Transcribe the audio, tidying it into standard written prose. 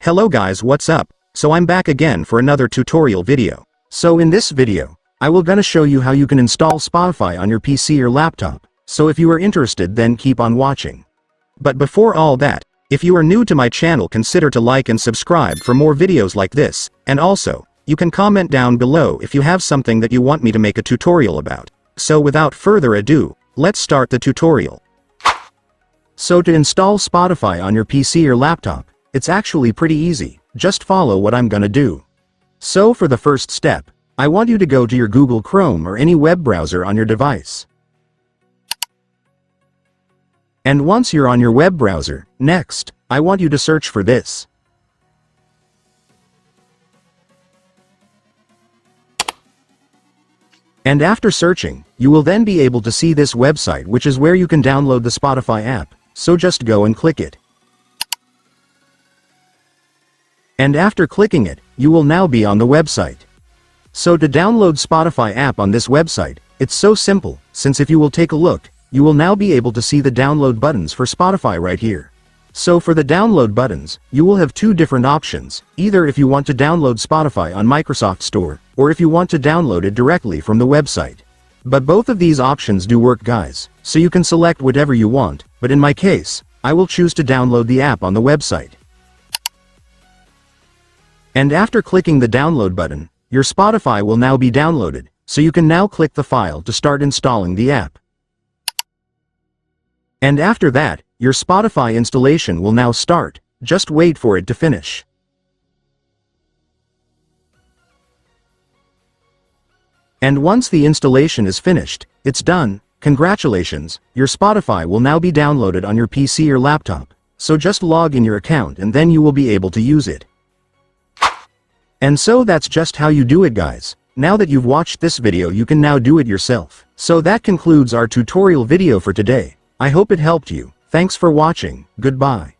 Hello guys, what's up? So I'm back again for another tutorial video. So in this video, I will gonna show you how you can install Spotify on your PC or laptop. So if you are interested, then keep on watching. But before all that, if you are new to my channel, consider to like and subscribe for more videos like this, and also, you can comment down below if you have something that you want me to make a tutorial about. So without further ado, let's start the tutorial. So to install Spotify on your PC or laptop, it's actually pretty easy, just follow what I'm gonna do. So for the first step, I want you to go to your Google Chrome or any web browser on your device. And once you're on your web browser, next, I want you to search for this. And after searching, you will then be able to see this website, which is where you can download the Spotify app, so just go and click it. And after clicking it, you will now be on the website. So to download Spotify app on this website, it's so simple, since if you will take a look, you will now be able to see the download buttons for Spotify right here. So for the download buttons, you will have two different options, either if you want to download Spotify on Microsoft Store, or if you want to download it directly from the website. But both of these options do work guys, so you can select whatever you want, but in my case, I will choose to download the app on the website. And after clicking the download button, your Spotify will now be downloaded, so you can now click the file to start installing the app. And after that, your Spotify installation will now start, just wait for it to finish. And once the installation is finished, it's done, congratulations, your Spotify will now be downloaded on your PC or laptop, so just log in your account and then you will be able to use it. And so that's just how you do it guys. Now that you've watched this video, you can now do it yourself. So that concludes our tutorial video for today. I hope it helped you. Thanks for watching. Goodbye.